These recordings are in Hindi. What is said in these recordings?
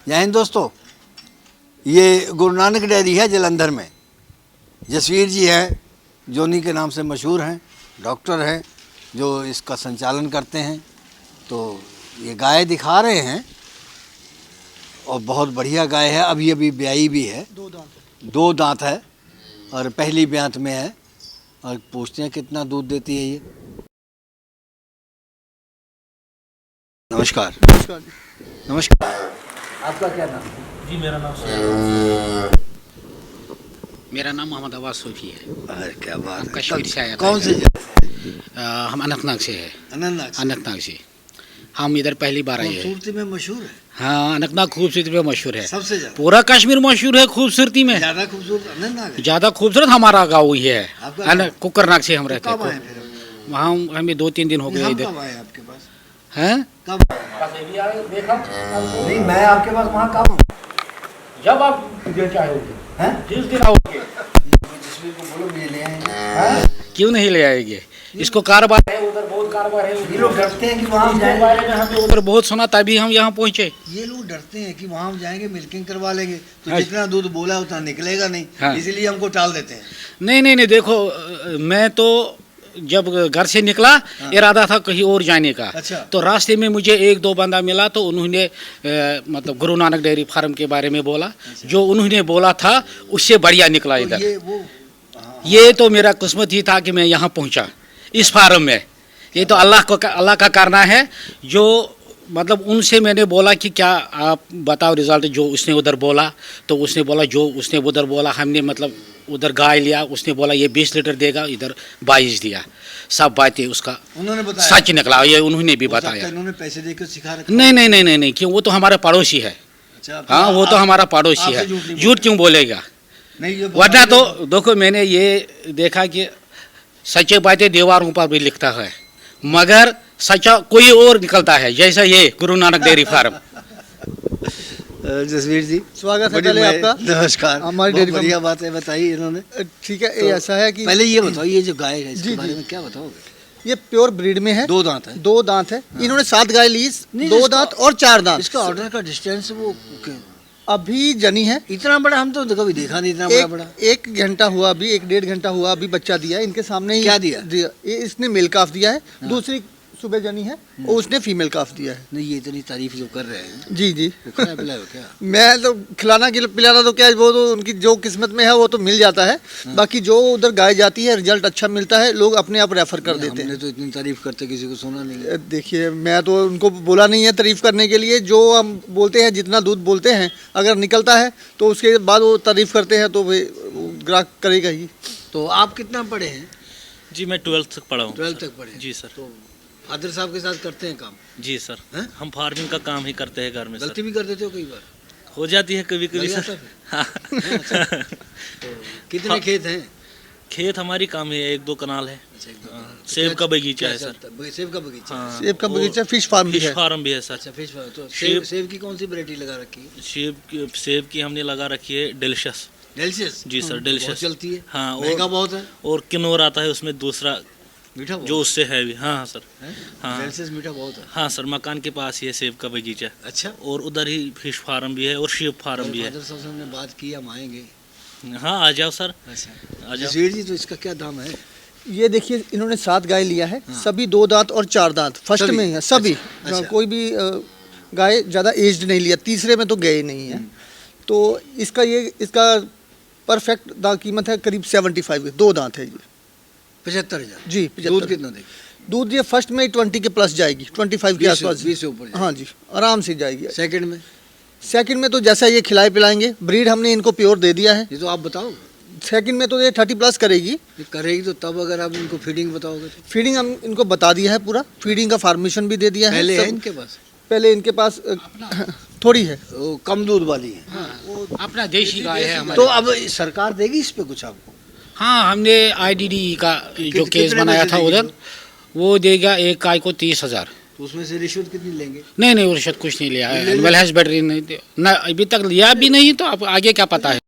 जय हिंद दोस्तों, ये गुरु नानक डेयरी है जलंधर में। जसवीर जी हैं, जोनी के नाम से मशहूर हैं, डॉक्टर हैं जो इसका संचालन करते हैं। तो ये गाय दिखा रहे हैं और बहुत बढ़िया गाय है। अभी अभी ब्याई भी है, दो दांत है और पहली ब्यांत में है। और पूछते हैं कितना दूध देती है ये। नमस्कार। नमस्कार जी। नमस्कार, आपका क्या नाम? जी मेरा नाम मोहम्मद अब्बास सूफी है। अरे क्या बात है। कश्मीर से आया था। कौन से हम अनंतनाग से है। अनंतनाग से? अनंतनाग से हम इधर पहली बार आए हैं। खूबसूरती में मशहूर है। हाँ, अनंतनाग खूबसूरती में मशहूर है। सबसे ज्यादा पूरा कश्मीर मशहूर है खूबसूरती में। ज्यादा खूबसूरत अनंतनाग है। ज़्यादा खूबसूरत हमारा गाँव ही है। आपका गाँव? कुकरनाग से हम रहते कब आए हैं। फिर? वहाँ हमें 2-3 दिन हो गए हम इधर। कब आए आपके पास? हैं? कब नहीं, मैं आपके पास वहाँ कब हूँ? जब आप चाहोगे, हैं? जिस दिन आओगे। जसवीर को बोलो मुझे ले आए। क्यों नहीं ले आएंगे? इसको कारोबार है, उधर बहुत कारोबार है। ये लोग डरते हैं कि वहाँ हम इसके जाएंगे। बारे में हमने उधर बहुत सुना, तभी हम यहाँ पहुँचे। ये लोग डरते हैं कि वहाँ हम जाएंगे, मिल्किंग करवा लेंगे तो हाँ। जितना दूध बोला उतना निकलेगा नहीं। हाँ। इसीलिए हमको टाल देते हैं। नहीं, देखो, मैं तो जब घर से निकला इरादा था कहीं और जाने का। अच्छा। तो रास्ते में मुझे 1-2 बंदा मिला, तो उन्होंने मतलब गुरु नानक डेयरी फार्म के बारे में बोला। जो उन्होंने बोला था उससे बढ़िया निकला तो इधर। ये ये तो मेरा किस्मत ही था कि मैं यहाँ पहुँचा इस फार्म में। ये तो अल्लाह का करना है। जो मतलब उनसे मैंने बोला कि क्या आप बताओ रिजल्ट। जो उसने उधर बोला तो उसने बोला, जो उसने उधर बोला हमने मतलब उधर गाय लिया, उसने बोला ये 20 लीटर देगा, इधर 22 दिया। सब बातें उसका उन्होंने बताया, सच निकला। ये उन्होंने भी हो सकता है बताया। इन्होंने पैसे देकर सिखा रखा। नहीं, क्यों? वो तो हमारा पड़ोसी है। अच्छा, हाँ, वो तो हमारा पड़ोसी है। आपसे झूठ नहीं झूठ क्यों बोलेगा? नहीं, ये वरना तो देखो, मैंने ये देखा कि सच्ची बातें दीवारों पर भी लिखता है, मगर सच्चा कोई और निकलता है, जैसा ये गुरु नानक डेयरी फार्म। जसवीर जी, स्वागत है बड़ी पहले आपका। नमस्कार। हमारी बहुत डेयरी बढ़िया बात है, बताइए इन्होंने। ठीक है, तो ये ऐसा है कि पहले ये बताओ, ये जो गाय है इसके जी, बारे जी। में क्या बताओगे? ये प्योर ब्रीड में है। 2 दांत है। 2 दांत है। इन्होंने 7 गाय ली, नहीं, 2 इसका- दांत और 4 दांत। इसका ऑर्डर का डिस्टेंस वो अभी जनी है। इतना बड़ा हम तो कभी देखा नहीं, इतना बड़ा बड़ा। एक घंटा हुआ, अभी 1-1.5 घंटा हुआ, अभी बच्चा दिया है इनके सामने ही। क्या दिया? ये इसने मेल काफ दिया है। दूसरी सुबह जनी है और उसने फीमेल काफ दिया है। नहीं, ये इतनी तारीफ जो कर रहे हैं, जी वो खाया पिलाया हो क्या? मैं तो खिलाना पिलाना तो क्या, वो तो उनकी जो किस्मत में है वो तो मिल जाता है। बाकी जो उधर गाय जाती है रिजल्ट अच्छा मिलता है, लोग अपने आप रेफर कर देते हमने हैं। तो इतनी तारीफ करते किसी को सुना नहीं है। देखिए, मैं तो उनको बोला नहीं है तारीफ करने के लिए। जो हम बोलते हैं, जितना दूध बोलते हैं, अगर निकलता है तो उसके बाद वो तारीफ करते हैं, तो वो ग्राहक करेगा ही। तो आप कितना पढ़े हैं? जी मैं 12th तक पढ़ा हूँ। 12 तक पढ़े हैं। जी सर। तो फादर साहब के साथ करते हैं काम? जी सर। हैं? हम फार्मिंग का काम ही करते हैं घर में गलती सर। भी कर देते हो कई बार? हो जाती है कभी कभी लग सर। जाता हाँ। अच्छा। तो कितने हाँ। खेत हैं? खेत हमारी काम है, 1-2 कनाल है। अच्छा, एक दो। हाँ, सेब का बगीचा है क्या सर। चलता है? सेब का बगीचा। हाँ, सेब का और बगीचा, फिश फार्म भी फिश है। फार्म भी है सर। अच्छा, फिश फार्म। तो सेब- सेब की कौन सी वैरायटी लगा रखी है? सेब की हमने लगा रखी है डिलीशियस। डेलिशियस। जी सर, बहुत डिलीशियस चलती है। हाँ, महंगा और बहुत है। और किन्नौर आता है उसमें दूसरा, मीठा बहुत जो उससे है भी। हाँ सर। हाँ। डेलिशियस मीठा बहुत है। हाँ सर, मकान के पास ही है सेब का बगीचा। अच्छा। और उधर ही फिश फार्म भी है और शेप फार्म भी है। फादर साहब से हमने बात की, हम आएंगे। हाँ, आ जाओ सर, अच्छा, आ जाओ। जसवीर जी, तो इसका क्या दाम है? ये देखिए, इन्होंने 7 गाय लिया है। सभी 2 दांत और 4 दांत फर्स्ट सभी? में है सभी। अच्छा। कोई भी गाय ज़्यादा एज्ड नहीं लिया, तीसरे में तो गए नहीं है। तो इसका परफेक्ट कीमत है करीब 75। 2 दांत है ये। 75,000। जी, दूध 75। कितना देगी? दूध ये फर्स्ट में 20 के प्लस जाएगी, 25 के 20 आसपास। 20 से ऊपर जाएगी। हाँ जी, आराम से जाएगी। सेकंड में? सेकंड में तो जैसा ये खिलाए पिलाएंगे, ब्रीड हमने इनको प्योर दे दिया है। ये तो आप बताओ। सेकंड में तो ये 30 प्लस करेगी। ये करेगी तो तब, अगर आप इनको फीडिंग बताओगे तो? फीडिंग हम इनको बता दिया है, पूरा फीडिंग का फार्मेशन भी दे दिया है। पहले है सब- इनके पास? पहले इनके पास थोड़ी है। वो कम दूध वाली है। अपना देशी गाय है हमारी। तो अब सरकार देगी इस पे कुछ आपको? हाँ, हमने IDD का जो केस कितने बनाया में से था देगी उधर, वो देगा एक गाय को 30,000। तो उसमें से रिश्वत कितनी लेंगे? नहीं, वो रिश्वत कुछ नहीं लिया है। ले एनिमल हस्बेंड्री नहीं दिया ना, अभी तक लिया भी नहीं, तो अब आगे क्या पता है।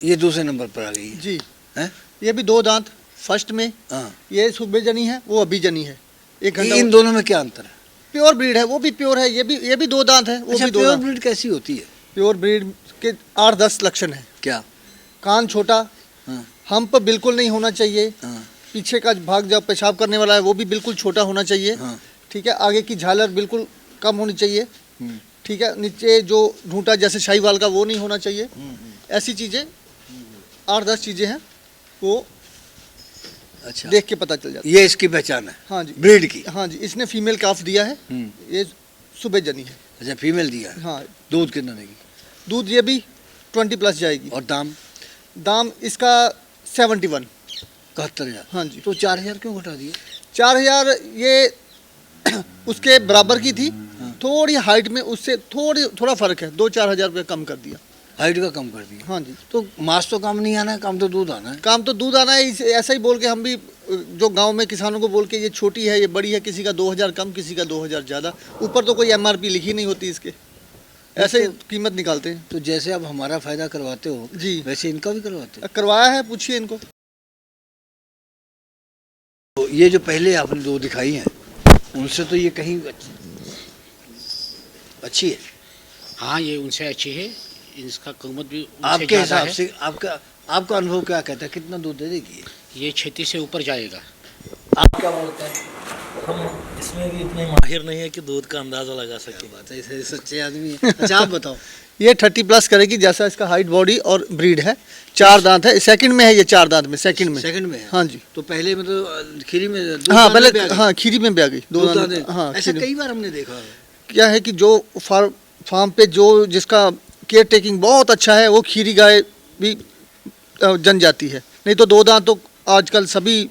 ये दूसरे नंबर पर आ गई है। जी, हैं? ये भी 2 दांत फर्स्ट में। हाँ। ये सुबह जनी है, वो अभी जनी है। 1 घंटा। इन दोनों में क्या अंतर है? प्योर ब्रीड है, वो भी प्योर है, ये भी दो दांत है, वो अच्छा, भी दो प्योर दांत। ब्रीड कैसी होती है? प्योर ब्रीड के 8-10 लक्षण है। क्या? कान छोटा, हाँ हम्प बिल्कुल नहीं होना चाहिए, हाँ पीछे का भाग जब पेशाब करने वाला है वो भी बिल्कुल छोटा होना चाहिए, हाँ। ठीक है। आगे की झालर बिल्कुल कम होनी चाहिए, हम्म, ठीक है। नीचे जो ढूंढा जैसे शाहीवाल का वो नहीं होना चाहिए। ऐसी चीज़ें 8-10 चीज़ें हैं, वो अच्छा, देख के पता चल जाता ये इसकी पहचान है है। हाँ जी, ब्रीड की। हाँ जी। इसने फीमेल काफ दिया है, ये सुबह जनी है। अच्छा, फीमेल दिया है। हाँ, दूध कितना देगी? दूध ये भी 20+ जाएगी। और दाम? दाम इसका 71। 71,000। हाँ जी। तो 4,000 क्यों घटा दिए? 4000 ये उसके बराबर की थी, थोड़ी हाइट में उससे थोड़ा फर्क है, 2-4 हज़ार रुपये कम कर दिया। हाइट का कम कर दिया। हाँ जी। तो मांस तो कम नहीं आना है, कम तो दूध आना है। काम तो दूध आना है, ऐसा ही बोल के हम भी जो गांव में किसानों को बोल के ये छोटी है, ये बड़ी है, किसी का 2000 कम, किसी का 2000 ज़्यादा, ऊपर तो कोई MRP लिखी नहीं होती इसके, ऐसे ही कीमत निकालते हैं। तो जैसे आप हमारा फायदा करवाते हो जी, वैसे इनका भी करवाते हो? करवाया है, पूछिए इनको। तो ये जो पहले आपने दो दिखाई हैं उनसे तो ये कहीं अच्छी है। हाँ, ये उनसे अच्छी है, इसका कीमत भी उनसे आपके ज़्यादा हिसाब है। से आपका अनुभव क्या कहता है, कितना दूध दे देगी ये? ये 36 से ऊपर जाएगा। आप क्या बोलते हैं? हम इसमें भी इतने माहिर नहीं है कि दूध का अंदाज़ा लगा सके। बात है, ऐसे सच्चे आदमी है। अच्छा, आप बताओ। ये 30+ करेगी, जैसा इसका हाइट, बॉडी और ब्रीड है। 4 दांत है, सेकंड में है ये, 4 दांत में, सेकंड में। सेकंड में है? हाँ जी। तो पहले में तो खीरी में हाँ, पहले हाँ खीरी में भी आ गई, दो दूध दांत। दाने। हाँ, ऐसा खीरी। कई बार हमने देखा है। क्या है कि जो फार्म पे जो जिसका केयर टेकिंग बहुत अच्छा है, वो खीरी गाय भी जन जाती है। नहीं तो 2 दांत तो आजकल सभी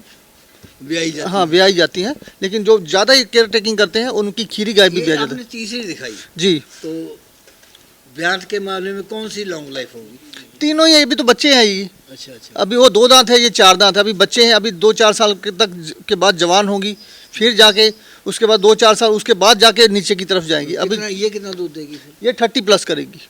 ब्याई जाती हाँ है। ब्याई जाती हैं, लेकिन जो ज़्यादा केयर टेकिंग करते हैं उनकी खीरी गाय भी ये ब्याई जाती आपने है। तीसरी दिखाई, जी, तो ब्याज के मामले में कौन सी लॉन्ग लाइफ होगी? तीनों ही अभी तो बच्चे हैं ये। अच्छा अच्छा। अभी वो 2 दांत है, ये 4 दांत है, अभी बच्चे हैं। अभी 2-4 साल के बाद जवान होगी, फिर जाके उसके बाद 2-4 साल उसके बाद जाके नीचे की तरफ जाएंगी। अभी ये कितना दूध देगी फिर? ये 30+ करेगी,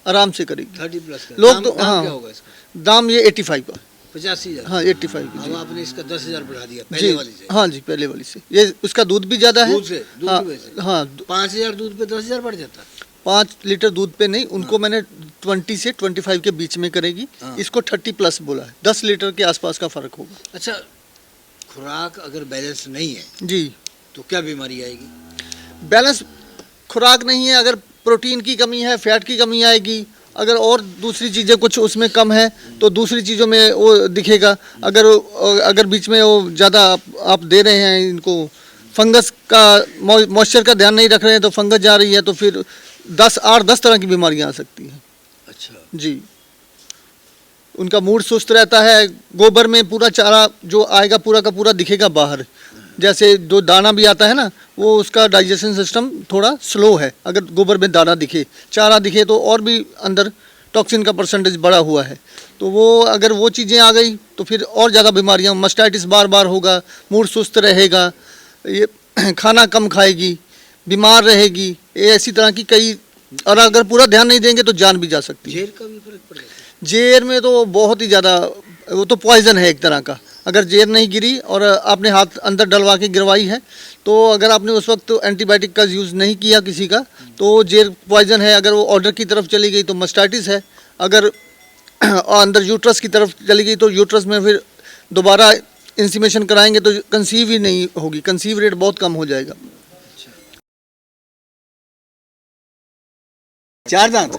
आराम से करेगी। 30+ का लोग दाम, तो दाम हाँ, क्या होगा इसका? दाम ये 85 का। 85,000। हाँ, 85 की। अब आपने इसका 10,000 बढ़ा दिया जी, पहले वाली से। हाँ जी, पहले वाली से। ये उसका दूध भी ज़्यादा है। दूध से, दूध हाँ, की वजह से। हाँ, 5,000 दूध पे 10,000 बढ़ जाता। 5 लीटर दूध पे नहीं, उनको मैंने 20 से 25 के बीच में करेगी। हाँ। इसको 30+ बोला है, 10 लीटर के आसपास का फ़र्क होगा। अच्छा, खुराक अगर बैलेंस नहीं है जी, तो क्या बीमारी आएगी? बैलेंस खुराक नहीं है, अगर प्रोटीन की कमी है, फैट की कमी आएगी। अगर और दूसरी चीज़ें कुछ उसमें कम है तो दूसरी चीज़ों में वो दिखेगा। अगर बीच में वो ज़्यादा आप दे रहे हैं इनको, फंगस का मॉइस्चर का ध्यान नहीं रख रहे हैं तो फंगस जा रही है, तो फिर 8-10 तरह की बीमारियां आ सकती हैं। अच्छा। जी, उनका मूड सुस्त रहता है। गोबर में पूरा चारा जो आएगा पूरा का पूरा दिखेगा बाहर, जैसे जो दाना भी आता है ना, वो उसका डाइजेशन सिस्टम थोड़ा स्लो है। अगर गोबर में दाना दिखे, चारा दिखे, तो और भी अंदर टॉक्सिन का परसेंटेज बढ़ा हुआ है। तो वो अगर वो चीज़ें आ गई तो फिर और ज़्यादा बीमारियां, मस्टाइटिस बार होगा, मूड सुस्त रहेगा, ये खाना कम खाएगी, बीमार रहेगी, ये ऐसी तरह की कई। और अगर पूरा ध्यान नहीं देंगे तो जान भी जा सकती है। जेर का भी फर्क पड़ जाता है? जेर में तो बहुत ही ज़्यादा, वो तो पॉइजन है एक तरह का। अगर जेर नहीं गिरी और आपने हाथ अंदर डलवा के गिरवाई है, तो अगर आपने उस वक्त एंटीबायोटिक का यूज़ नहीं किया किसी का, तो जेर पॉइजन है। अगर वो ऑर्डर की तरफ चली गई तो मस्टाइटिस है। अगर अंदर यूट्रस की तरफ चली गई तो यूट्रस में फिर दोबारा इंसीमेशन कराएंगे तो कंसीव ही नहीं होगी, कंसीव रेट बहुत कम हो जाएगा। 4 दांत?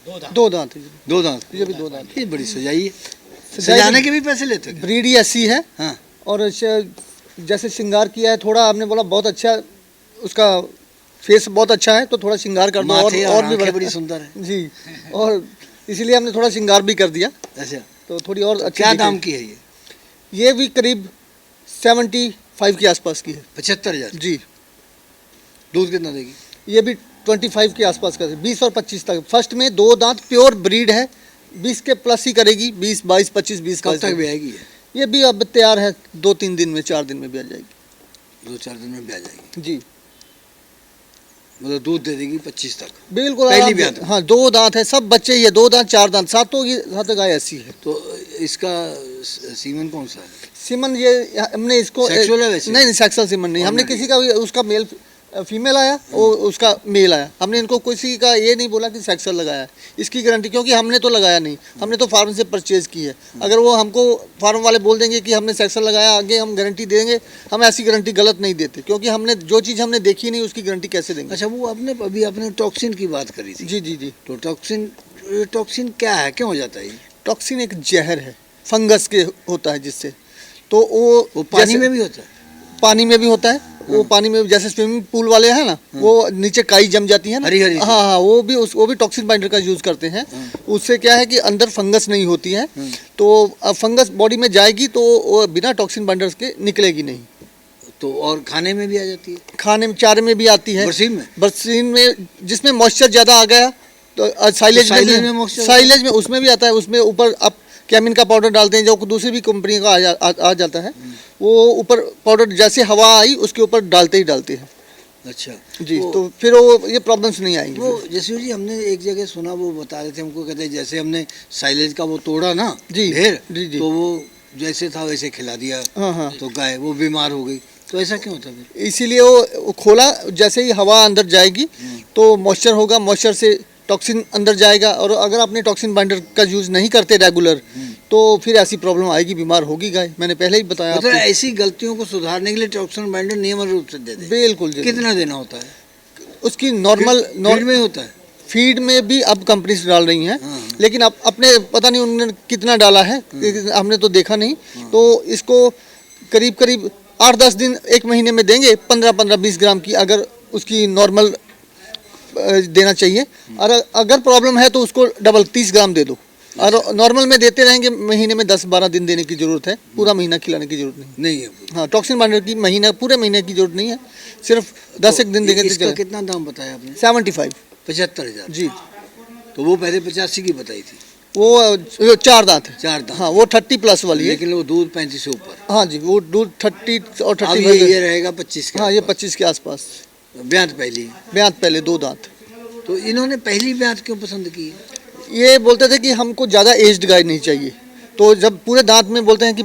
2 दांत है, 2 दांत? ये भी 2 दांत। ये बड़ी सजाई है। सजाने के भी पैसे लेते हैं? ब्रीड ही ऐसी है। हाँ। और जैसे श्रृंगार किया है थोड़ा, आपने बोला बहुत अच्छा, उसका फेस बहुत अच्छा है, तो थोड़ा श्रृंगार कर दो माथे और और भी आंखें बड़ी सुंदर है। जी, और इसीलिए हमने थोड़ा श्रृंगार भी कर दिया, अच्छा, तो थोड़ी और अच्छी क्या दिखे। दाम की है ये? ये भी करीब 75 के आसपास की है। 75,000? जी, दूध कितना देगी? ये भी 25 के आसपास का है, 20 और 25 तक। फर्स्ट में 2 दांत प्योर ब्रीड है, 20 के प्लस ही करेगी, 20, 22, 25, 20 कब तक भी आएगी ये? ये भी अब तैयार है, 2-3 दिन में, 4 दिन में भी आ जाएगी। 2-4 दिन में भी आ जाएगी। जी, मतलब दूध दे देगी 25 तक? बिल्कुल पहली आराम से। ब्यात में? हाँ, 2 दांत है, सब बच्चे ही है, 2 दांत 4 दांत, सातों गाय ऐसी है। तो इसका सीमन कौन सा है? सीमन ये हमने इसको Sexual है वैसे? नहीं, सेक्सुअल सीमन नहीं, हमने Ordinary? किसी का भी उसका मेल फीमेल आया और उसका मेल आया। हमने इनको किसी का ये नहीं बोला कि सेक्सुअल लगाया है, इसकी गारंटी, क्योंकि हमने तो लगाया नहीं, हमने तो फार्म से परचेज़ की है। अगर वो हमको फार्म वाले बोल देंगे कि हमने सेक्सुअल लगाया, आगे हम गारंटी देंगे, हम ऐसी गारंटी गलत नहीं देते, क्योंकि हमने जो चीज़ हमने देखी नहीं उसकी गारंटी कैसे देंगे। अच्छा, वो अभी आपने टॉक्सिन की बात करी थी। जी जी जी। तो टॉक्सिन क्या है, क्यों हो जाता है ये? टॉक्सिन एक जहर है, फंगस के होता है जिससे, तो वो पानी जैसे- में भी होता है? पानी में भी होता है। वो पानी में जैसे स्विमिंग पूल वाले हैं ना, वो नीचे काई जम जाती है ना, हरी हरी सी। हाँ हाँ, वो भी टॉक्सिन बाइंडर का यूज़ करते हैं। उससे क्या है कि अंदर फंगस नहीं होती है, तो फंगस बॉडी में जाएगी तो वो बिना टॉक्सिन बाइंडर्स के निकलेगी नहीं। तो और खाने में भी आ जाती है? खाने में, चारे में भी आती है, बरसीन में? बरसीन में जिसमें मॉइस्चर ज़्यादा आ गया, तो साइलेज साइलेज में में moisture साइलेज में उसमें भी आता है। उसमें ऊपर आप कैमिन का पाउडर डालते हैं, जो दूसरी भी कंपनी का आ जाता है, वो ऊपर पाउडर जैसे हवा आई उसके ऊपर डालते ही डालते हैं। अच्छा जी, तो फिर वो ये प्रॉब्लम्स नहीं आएंगी। वो जसवीर जी, हमने एक जगह सुना, वो बता रहे थे हमको, कहते हैं जैसे हमने साइलेज का वो तोड़ा ना जी, ढेर, जी, जी। तो वो जैसे था वैसे खिला दिया, हाँ हाँ, तो गाय वो बीमार हो गई। तो ऐसा क्यों होता है फिर? इसीलिए वो खोला, जैसे ही हवा अंदर जाएगी तो मॉइस्चर होगा, मॉइस्चर से टॉक्सिन अंदर जाएगा, और अगर आपने टॉक्सिन बाइंडर का यूज़ नहीं करते रेगुलर, तो फिर ऐसी प्रॉब्लम आएगी, बीमार होगी गाय। मैंने पहले ही बताया मतलब आपको। ऐसी गलतियों को सुधारने के लिए टॉक्सिन बाइंडर नियमित रूप से दे दे। बिल्कुल जी। कितना देना होता है? उसकी नॉर्मल फीड में होता है? फीड में भी अब कंपनी डाल रही हैं, हाँ। लेकिन अब अपने पता नहीं उन्होंने कितना डाला है, हमने तो देखा नहीं। तो इसको करीब करीब 8-10 दिन, 1 महीने में देंगे 15-20 ग्राम की, अगर उसकी नॉर्मल देना चाहिए। और अगर प्रॉब्लम है तो उसको डबल 30 ग्राम दे दो, और नॉर्मल में देते रहेंगे। महीने में 10-12 दिन देने की ज़रूरत है, पूरा महीना खिलाने की ज़रूरत नहीं। नहीं है। हाँ, टॉक्सिन बाइंडर की पूरे महीने की ज़रूरत नहीं है, सिर्फ 10 दिन देंगे तो इसका चलेगा। कितना दाम बताया आपने? 75 75,000। जी। तो वो पहले 85 की बताई थी। वो 4 दांत है। 4 दांत। हाँ, वो 30+ वाली है। लेकिन वो दूध 35 से ऊपर। हाँ जी, वो दूध 30 और अब 35 ये रहेगा 25 का। हाँ, ये 25 के आसपास। ब्यात पहली। ब्यात पहले 2 दांत। तो इन्होंने पहली ब्यात क्यों पसंद की? ये बोलते थे कि हमको ज़्यादा एज्ड गाय नहीं चाहिए, तो जब पूरे दांत में बोलते हैं कि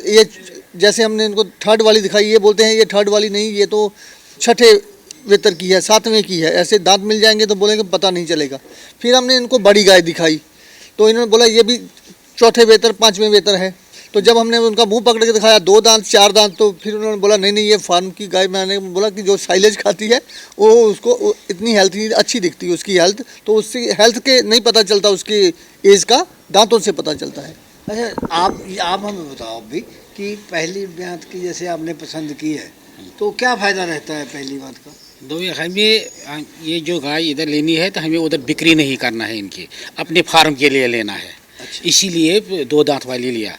ये, जैसे हमने इनको 3rd वाली दिखाई, ये बोलते हैं ये 3rd वाली नहीं, ये तो 6ठे वेतर की है, 7वें की है। ऐसे दांत मिल जाएंगे तो बोलेंगे पता नहीं चलेगा। फिर हमने इनको बड़ी गाय दिखाई, तो इन्होंने बोला ये भी 4ठे वेतर 5वें वेतर है। तो जब हमने उनका मुंह पकड़ के दिखाया 2 दांत 4 दांत, तो फिर उन्होंने बोला नहीं नहीं, ये फार्म की गाय। मैंने बोला कि जो साइलेज खाती है वो उसको इतनी हेल्थी अच्छी दिखती है, उसकी हेल्थ, तो उससे हेल्थ के नहीं पता चलता, उसकी एज का दांतों से पता चलता है। अच्छा, आप हमें बताओ अभी कि पहली ब्यात की जैसे आपने पसंद की है, तो क्या फ़ायदा रहता है पहली बात का? हमें ये जो गाय इधर लेनी है तो हमें उधर बिक्री नहीं करना है, इनकी अपने फार्म के लिए लेना है। अच्छा। इसीलिए 2 दांत वाली लिया।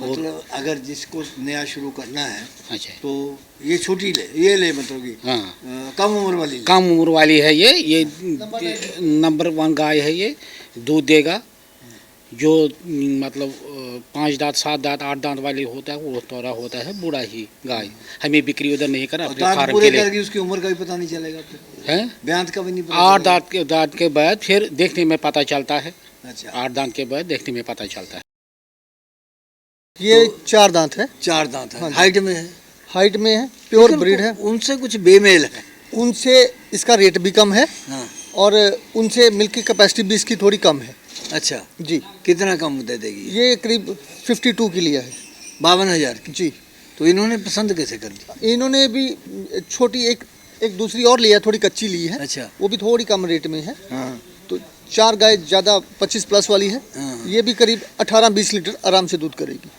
मतलब अगर जिसको नया शुरू करना है, अच्छा, तो ये छोटी ये ले, मतलब कि हाँ, कम उम्र वाली ले। कम उम्र वाली है ये नंबर 1 गाय है। ये दूध देगा। जो मतलब 5 दांत 7 दांत 8 दांत वाली होता है वो थोड़ा होता है बूढ़ा ही गाय। हमें बिक्री उधर नहीं करना, अपने दांत फार्म पूरे के लिए करके उसकी उम्र का भी पता नहीं चलेगा फिर? है। ब्यात का भी नहीं पता 8 चलेगा? दांत के बाद फिर देखने में पता चलता है। अच्छा, 8 दांत के बाद देखने में पता चलता है। ये 4 दांत है, 4 दांत है। हाँ जी। हाइट में है? हाइट में है, प्योर लेकिन ब्रीड है। उनसे कुछ बेमेल है। उनसे इसका रेट भी कम है, हाँ। और उनसे मिल्क की कैपेसिटी भी इसकी थोड़ी कम है। अच्छा, जी, कितना कम दे देगी? ये करीब 52 के लिए है। 52,000 की। जी। तो इन्होंने पसंद कैसे कर ली? इन्होंने भी छोटी एक दूसरी और लिया, थोड़ी कच्ची ली है। अच्छा। वो भी थोड़ी कम रेट में है। हाँ। तो 4 गाय ज़्यादा 25+ वाली है। हाँ। ये भी करीब 18-20 लीटर आराम से दूध करेगी।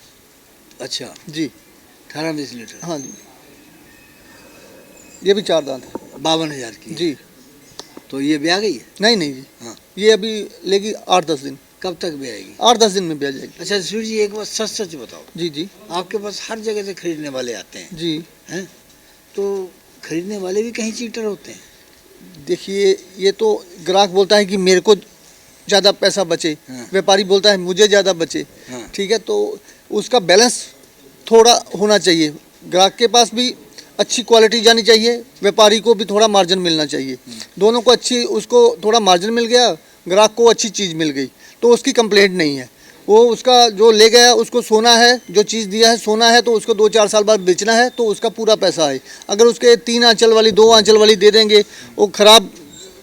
अच्छा, जी 18-20 लीटर। हाँ जी, ये भी 4 दांत है। 52,000 की। जी, तो ये ब्याह गई है? नहीं नहीं जी, हाँ। ये अभी लेगी 8-10 दिन। कब तक ब्याएगी? 8-10 दिन में ब्याह जाएगी। अच्छा सूर्य जी, एक बात सच सच बताओ, जी जी आपके पास हर जगह से खरीदने वाले आते हैं, जी। हैं? तो खरीदने वाले भी कहीं चीटर होते हैं? देखिए, ये तो ग्राहक बोलता है कि मेरे को ज़्यादा पैसा बचे, हाँ। व्यापारी बोलता है मुझे ज़्यादा बचे। हाँ। ठीक है, तो उसका बैलेंस थोड़ा होना चाहिए। ग्राहक के पास भी अच्छी क्वालिटी जानी चाहिए, व्यापारी को भी थोड़ा मार्जिन मिलना चाहिए। दोनों को अच्छी, उसको थोड़ा मार्जिन मिल गया, ग्राहक को अच्छी चीज़ मिल गई, तो उसकी कंप्लेंट नहीं है। वो उसका जो ले गया उसको सोना है, जो चीज़ दिया है सोना है, तो उसको 2-4 साल बाद बेचना है तो उसका पूरा पैसा है। अगर उसके 3 आंचल वाली 2 आंचल वाली दे देंगे, वो ख़राब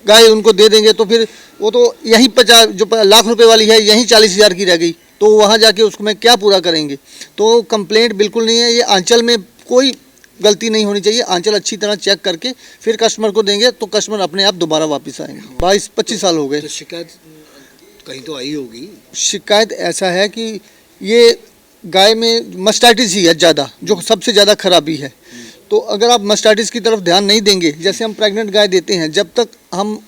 गाय उनको दे देंगे, तो फिर वो तो यहीं 50 जो लाख रुपए वाली है यहीं 40,000 की रह गई, तो वहाँ जाके उसको में क्या पूरा करेंगे। तो कंप्लेंट बिल्कुल नहीं है, ये आंचल में कोई गलती नहीं होनी चाहिए। आंचल अच्छी तरह चेक करके फिर कस्टमर को देंगे तो कस्टमर अपने आप दोबारा वापस आएंगे। 22-25 साल हो गए। तो शिकायत कहीं तो आई होगी। शिकायत ऐसा है कि ये गाय में मस्टाइटिस ही है ज़्यादा, जो सबसे ज़्यादा खराबी है। तो अगर आप मस्टाइटिस की तरफ ध्यान नहीं देंगे, जैसे हम प्रेग्नेंट गाय देते हैं, जब तक हम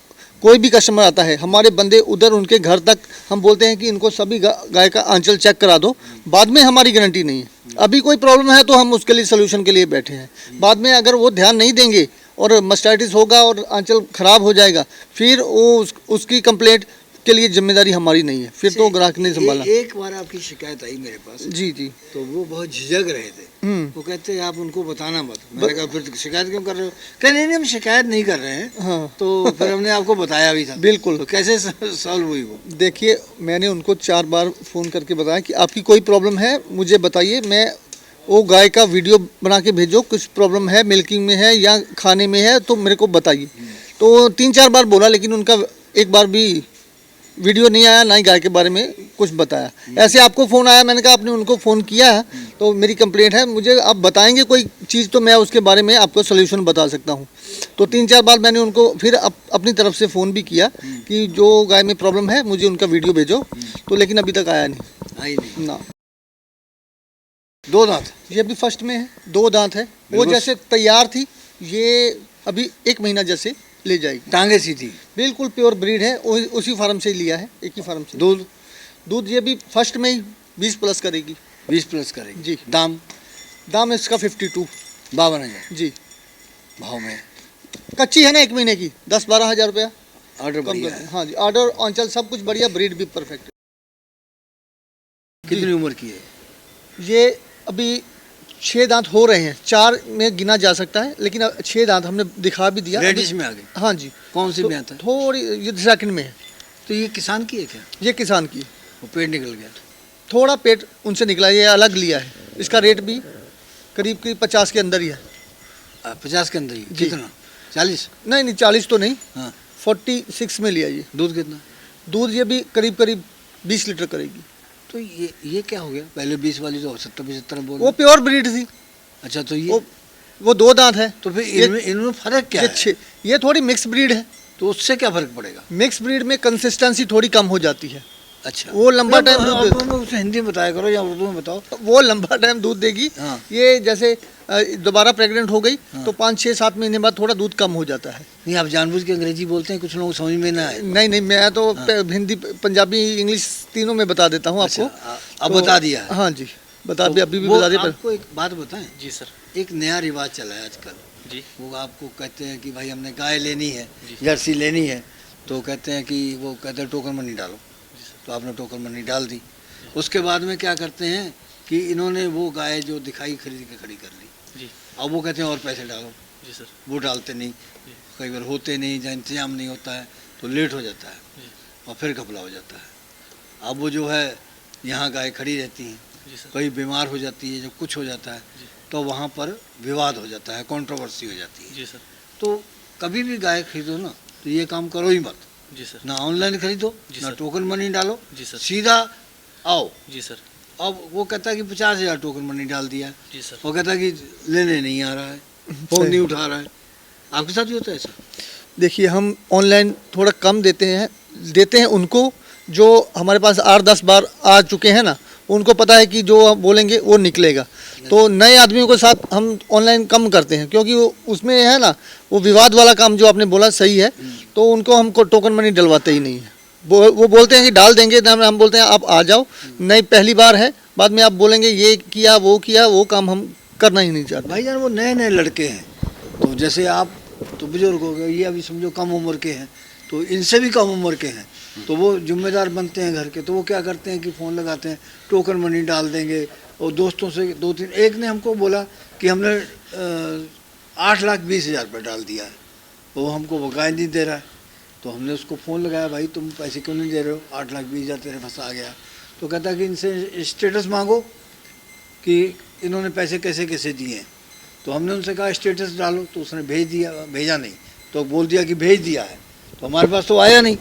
कोई भी कस्टमर आता है हमारे बंदे उधर उनके घर तक हम बोलते हैं कि इनको सभी गाय का आंचल चेक करा दो, बाद में हमारी गारंटी नहीं है। अभी कोई प्रॉब्लम है तो हम उसके लिए सोल्यूशन के लिए बैठे हैं, बाद में अगर वो ध्यान नहीं देंगे और मस्टाइटिस होगा और आंचल ख़राब हो जाएगा, फिर वो उसकी कंप्लेंट के लिए जिम्मेदारी हमारी नहीं है, फिर तो ग्राहक ने संभाला। एक बार आपकी शिकायत आई मेरे पास, जी जी। तो वो बहुत झिझक रहे थे। वो कहते हैं आप उनको बताना मत। मैंने कहा फिर शिकायत क्यों कर रहे हो? कह नहीं हम शिकायत नहीं कर रहे हैं। हाँ। तो फिर हमने आपको बताया भी था। बिल्कुल। तो कैसे सॉल्व हुई वो? देखिए, मैंने उनको 4 बार फ़ोन करके बताया कि आपकी कोई प्रॉब्लम है मुझे बताइए, मैं वो गाय का वीडियो बना के भेजो, कुछ प्रॉब्लम है मिल्किंग में है या खाने में है तो मेरे को बताइए। तो 3-4 बार बोला, लेकिन उनका एक बार भी वीडियो नहीं आया, ना ही गाय के बारे में कुछ बताया। ऐसे आपको फ़ोन आया, मैंने कहा आपने उनको फ़ोन किया है तो मेरी कंप्लेंट है, मुझे आप बताएंगे कोई चीज़ तो मैं उसके बारे में आपको सोल्यूशन बता सकता हूँ। तो 3-4 बार मैंने उनको फिर अपनी तरफ से फ़ोन भी किया कि जो गाय में प्रॉब्लम है मुझे उनका वीडियो भेजो, तो लेकिन अभी तक आया नहीं। आई नहीं ना। 2 दांत ये अभी फर्स्ट में है, 2 दांत है। वो बिल्कुल। जैसे तैयार थी, ये अभी 1 महीना जैसे ले जाएगी। टांगे सीधी। बिल्कुल प्योर ब्रीड है, उसी फार्म से ही लिया है, एक ही फार्म से। दूध ये भी फर्स्ट में ही 20 प्लस करेगी। 20 प्लस करेगी जी। दाम इसका 52। 52,000 जी। भाव में कच्ची है ना, 1 महीने की, 10-12 हज़ार रुपया ऑर्डर कम बढ़िया कर। है। हाँ जी, ऑर्डर आंचल सब कुछ बढ़िया, ब्रीड भी परफेक्ट। कितनी उम्र की है? ये अभी 6 दांत हो रहे हैं, 4 में गिना जा सकता है, लेकिन 6 दांत हमने दिखा भी दिया। रेडिश में आ गई। हाँ जी। कौन सी तो में आता है? थोड़ी ये सेकंड में है। तो ये किसान की है क्या? ये किसान की है। वो पेड़ निकल गया। थोड़ा पेट उनसे निकला, ये अलग लिया है। इसका रेट भी करीब 50 के अंदर ही है। 50 के अंदर ही? जी। कितना? 40? नहीं 40 तो नहीं, हाँ। 46 में लिया ये। दूध कितना? दूध ये भी करीब 20 लीटर करेगी। तो ये क्या हो गया? पहले 20 वाली तो 70-75 बोल वो प्योर ब्रीड थी। अच्छा, तो ये वो 2 दांत है। तो फिर ये- इनमें फर्क क्या है? ये थोड़ी मिक्स ब्रीड है। तो उससे क्या फर्क पड़ेगा? मिक्स ब्रीड में कंसिस्टेंसी थोड़ी कम हो जाती है। अच्छा, वो लंबा टाइम दूध तुम उसे हिंदी में बताया करो या उर्दू में बताओ। वो लंबा टाइम दूध देगी। हाँ। ये जैसे दोबारा प्रेग्नेंट हो गई तो 5-6-7 महीने बाद थोड़ा दूध कम हो जाता है। नहीं, आप जानबूझ के अंग्रेजी बोलते हैं, कुछ लोगों को समझ में ना आए। नहीं मैं तो हिंदी पंजाबी इंग्लिश तीनों में बता देता हूँ आपको। अच्छा, अब तो- बता दिया है। हाँ जी, बता तो अभी भी वो बता दिया। आपको एक बात बताएं, जी सर। एक नया रिवाज चला है आजकल। जी। वो आपको कहते हैं कि भाई हमने गाय लेनी है, जर्सी लेनी है, तो कहते हैं कि वो कहते हैं टोकन मनी डालो। तो आपने टोकन मनी डाल दी। उसके बाद में क्या करते हैं कि इन्होंने वो गाय जो दिखाई खरीद के खड़ी कर ली। जी। अब वो कहते हैं और पैसे डालो। जी सर। वो डालते नहीं, कई बार होते नहीं, जहाँ इंतजाम नहीं होता है तो लेट हो जाता है और फिर घपला हो जाता है। अब वो जो है यहाँ गाय खड़ी रहती हैं, जी सर। कहीं बीमार हो जाती है, जब कुछ हो जाता है तो वहाँ पर विवाद हो जाता है, कंट्रोवर्सी हो जाती है। जी सर। तो कभी भी गाय खरीदो ना तो ये काम करो ही मत। जी सर। ना ऑनलाइन खरीदो, जी ना सर। टोकन मनी डालो, जी सर। सीधा आओ। जी सर। अब वो कहता है कि 50,000 टोकन मनी डाल दिया है, जी सर। वो कहता है कि लेने नहीं आ रहा है, फोन नहीं उठा रहा है। आपके साथ भी होता है ऐसा? देखिए, हम ऑनलाइन थोड़ा कम देते हैं उनको जो हमारे पास 8-10 बार आ चुके हैं ना, उनको पता है कि जो हम बोलेंगे वो निकलेगा। तो नए आदमियों के साथ हम ऑनलाइन कम करते हैं, क्योंकि वो उसमें है ना, वो विवाद वाला काम जो आपने बोला सही है। तो उनको हमको टोकन मनी डलवाते ही नहीं है। वो बोलते हैं कि डाल देंगे, तो हम बोलते हैं आप आ जाओ, नहीं पहली बार है, बाद में आप बोलेंगे ये किया, वो काम हम करना ही नहीं चाहते। भाईजान वो नए नए लड़के हैं, तो जैसे आप तो बुजुर्ग हो गए, ये अभी समझो कम उम्र के हैं, तो इनसे भी कम उम्र के हैं, तो वो जिम्मेदार बनते हैं घर के। तो वो क्या करते हैं कि फ़ोन लगाते हैं, टोकन मनी डाल देंगे। और दोस्तों से 2-3, एक ने हमको बोला कि हमने 8,20,000 रुपये डाल दिया है, वो हमको वो गाय नहीं दे रहा है। तो हमने उसको फ़ोन लगाया, भाई तुम पैसे क्यों नहीं दे रहे हो, 8,20,000 तेरे पास आ गया। तो कहता कि इनसे स्टेटस मांगो कि इन्होंने पैसे कैसे कैसे दिए हैं। तो हमने उनसे कहा स्टेटस डालो, तो उसने भेजा नहीं, तो बोल दिया कि भेज दिया है, तो हमारे पास तो आया नहीं।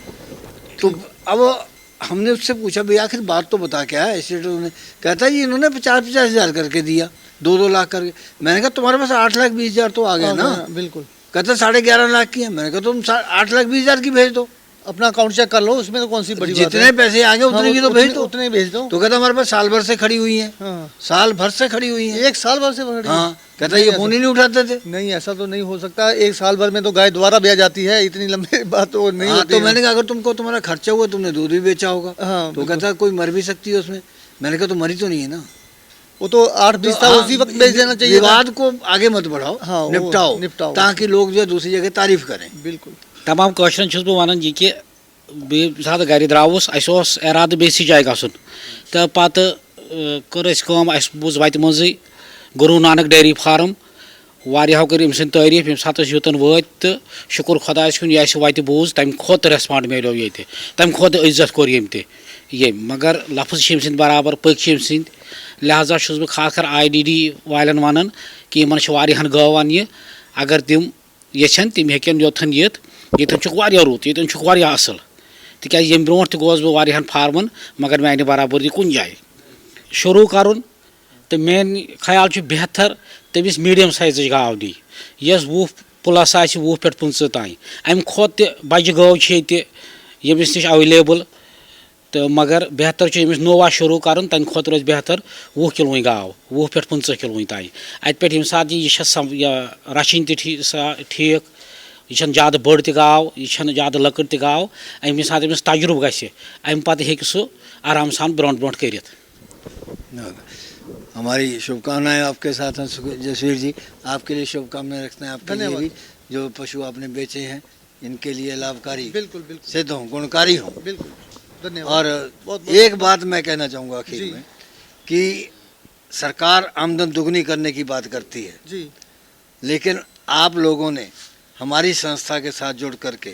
तो अब हमने उससे पूछा भाई आखिर बात तो बता क्या है स्टेटस। उन्होंने कहता जी इन्होंने 50-50 हज़ार करके दिया, 2-2 लाख करके। मैंने कहा तुम्हारे पास 8,20,000 तो आ गया ना। बिल्कुल। कहता 11.5 लाख की है। मैंने कहा तुम 8,20,000 की भेज दो, अपना अकाउंट चेक कर लो, उसमें तो कौन सी बड़ी बात है। जितने पैसे आ गए उतने की तो भेज दो। उतने भेज दो। तो कहता हमारे पास साल भर से खड़ी हुई है। हाँ। साल भर से खड़ी हुई है। एक साल भर से खड़ी? हाँ। कहता ये फोन ही नहीं उठाते थे। नहीं, ऐसा तो नहीं हो सकता। एक साल भर में तो गाय दोबारा ब्याह जाती है, इतनी लंबी बात तो नहीं हाँ, होती तो है। मैंने कहा अगर तुमको तुम्हारा खर्चा हुआ तुमने दूध भी बेचा होगा। हाँ, तो कहता कोई मर भी सकती है उसमें। मैंने कहा तो मरी तो नहीं है ना। वो तो 8-20 था, उसी वक्त बेच देना चाहिए। विवाद को आगे मत बढ़ाओ, हाँ, निपटाओ ताकि लोग जो है दूसरी जगह तारीफ करें। बिल्कुल। तमाम कशरन छुस बह वन यह कि सात गर द्रावस अस इराद बेसी जाए गसन तो पत कर बूज वत मजे गुरु नानक डेयरी फार्म वारियाहो कर अम तारीफ ये सात योतन वत तो शुक्र खुदा कुन यह वत बूज तम खोत रेस्पॉन्ड मिलो ये तम खोत इज्जत कोर यम ये मगर लफ्ज अम बराबर पक अम लिहाजा बह खास कर IDD वालन वन कि इन गवान यह अगर तम यन तम हेन योथन यित ये रुत ये असल तिक यम ब्रो गोस बह फार्मन मगर मानि बराबरी कुन जाए शुरू कर तो मेन ख्याल बेहतर तमिस मीडियम साइज गाव दी यस 20+ आ 20 पे 25 तान अम खोत बज गौ यमिस नश अवेलेबल तो मगर बेहतर अमिस नोवा शुरू कर तम खोत रोज बेहतर 20 किलो गाव 20 पे 25 किलो तान अत पे ये सात यह रचिन ठीक यह ज़्यादा बड़ गाव यह ज़्यादा लकड़ गाव अमे सात अमिस तजुर्बे गम पे हे सह आराम सान ब्रोट ब्रोट कर। हमारी शुभकामनाएं आपके साथ हैं जसवीर जी, आपके लिए शुभकामनाएं रखते हैं। आपके लिए भी जो पशु आपने बेचे हैं इनके लिए लाभकारी बिल्कुल सिद्ध हों, गुणकारी हों। बिल्कुल, धन्यवाद। और बहुत एक बात मैं कहना चाहूँगा आखिर में कि सरकार आमदन दुगनी करने की बात करती है जी, लेकिन आप लोगों ने हमारी संस्था के साथ जुड़ करके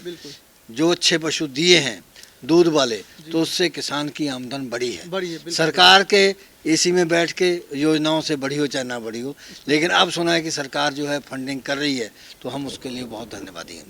जो अच्छे पशु दिए हैं दूध वाले, तो उससे किसान की आमदन बढ़ी है। सरकार के एसी में बैठ के योजनाओं से बढ़ी हो चाहे ना बढ़ी हो, लेकिन अब सुना है कि सरकार जो है फंडिंग कर रही है, तो हम उसके लिए बहुत धन्यवादी हैं।